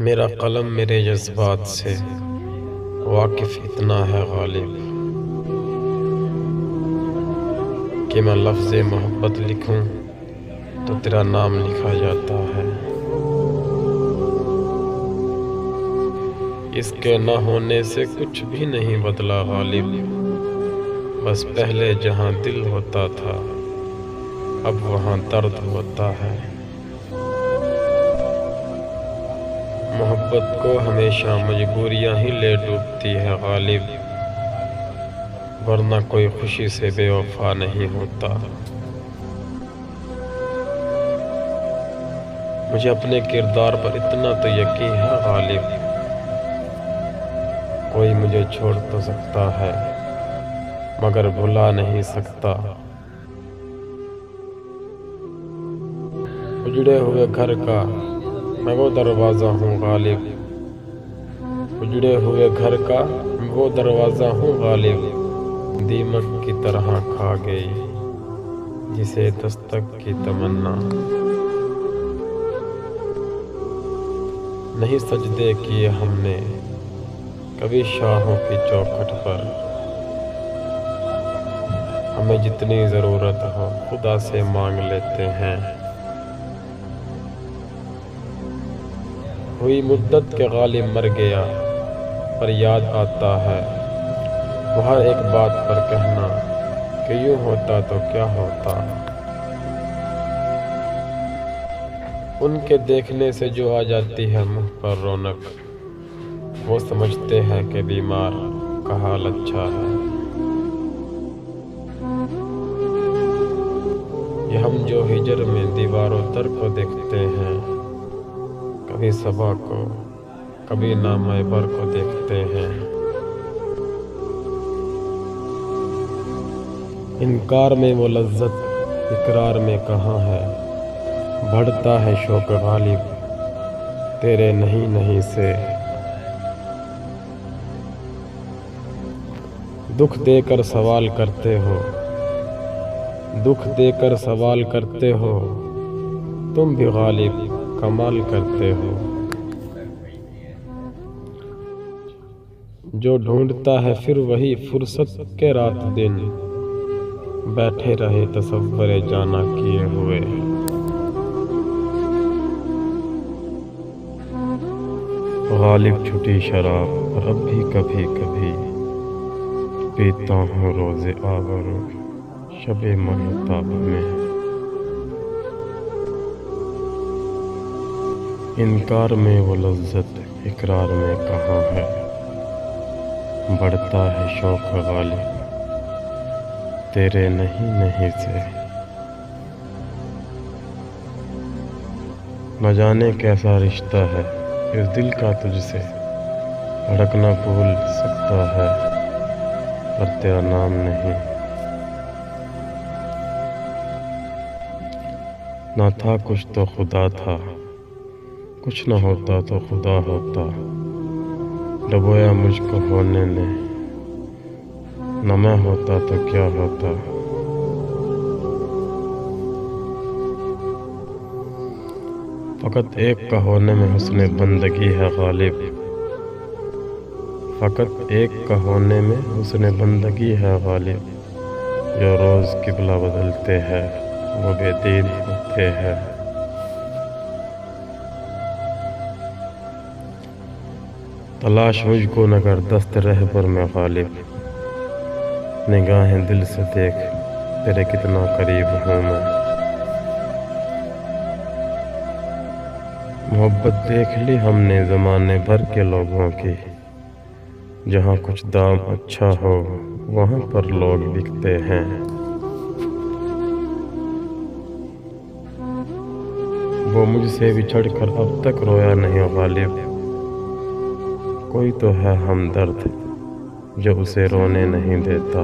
میرا قلم میرے جذبات سے واقف اتنا ہے غالب کہ میں لفظ محبت لکھوں تو تیرا نام لکھا جاتا ہے۔ اس کے نہ ہونے سے کچھ بھی نہیں بدلا غالب، بس پہلے جہاں دل ہوتا تھا اب وہاں درد ہوتا ہے۔ محبت کو ہمیشہ مجبوریاں ہی لے ڈوبتی ہے غالب، ورنہ کوئی خوشی سے بے وفا نہیں ہوتا۔ مجھے اپنے کردار پر اتنا تو یقین ہے غالب، کوئی مجھے چھوڑ تو سکتا ہے مگر بھلا نہیں سکتا۔ اجڑے ہوئے گھر کا میں وہ دروازہ ہوں غالب، اجڑے ہوئے گھر کا وہ دروازہ ہوں غالب، دیمک کی طرح کھا گئی جسے دستک کی تمنا۔ نہیں سجدے کیے ہم نے کبھی شاہوں کی چوکھٹ پر، ہمیں جتنی ضرورت ہو خدا سے مانگ لیتے ہیں۔ ہوئی مدت کے غالب مر گیا پر یاد آتا ہے وہ ہر ایک بات پر کہنا کہ یوں ہوتا تو کیا ہوتا۔ ان کے دیکھنے سے جو آ جاتی ہے منہ پر رونق، وہ سمجھتے ہیں کہ بیمار کا حال اچھا ہے۔ یہ ہم جو ہجر میں دیواروں در کو دیکھتے ہیں، کبھی صبا کو کبھی نامہ بر کو دیکھتے ہیں۔ انکار میں وہ لذت اقرار میں کہاں ہے، بڑھتا ہے شوق غالب تیرے نہیں نہیں سے۔ دکھ دے کر سوال کرتے ہو، دکھ دے کر سوال کرتے ہو، تم بھی غالب کمال کرتے ہو۔ جو ڈھونڈتا ہے پھر وہی فرصت کے رات دن، بیٹھے رہے تصور جانا کیے ہوئے۔ غالب چھٹی شراب اور اب بھی کبھی کبھی پیتا ہوں روز آور شب مہتاب میں۔ انکار میں وہ لذت اقرار میں کہاں ہے، بڑھتا ہے شوق غالب تیرے نہیں نہیں سے۔ نہ جانے کیسا رشتہ ہے اس دل کا تجھ سے، دھڑکنا بھول سکتا ہے پر تیرا نام نہیں۔ نہ تھا کچھ تو خدا تھا، کچھ نہ ہوتا تو خدا ہوتا، ڈبویا مجھ کو ہونے نے، نہ میں ہوتا تو کیا ہوتا۔ فقط ایک کا ہونے میں حسن بندگی ہے غالب، فقط ایک کا ہونے میں حسن بندگی ہے غالب، جو روز قبلہ بدلتے ہیں وہ بے دین ہوتے ہیں۔ تلاش مجھ کو نہ کر دست رہبر میں غالب، نگاہیں دل سے دیکھ تیرے کتنا قریب ہوں میں۔ محبت دیکھ لی ہم نے زمانے بھر کے لوگوں کی، جہاں کچھ دام اچھا ہو وہاں پر لوگ بکتے ہیں۔ وہ مجھ سے بچھڑ کر اب تک رویا نہیں غالب، کوئی تو ہے ہمدرد جو اسے رونے نہیں دیتا۔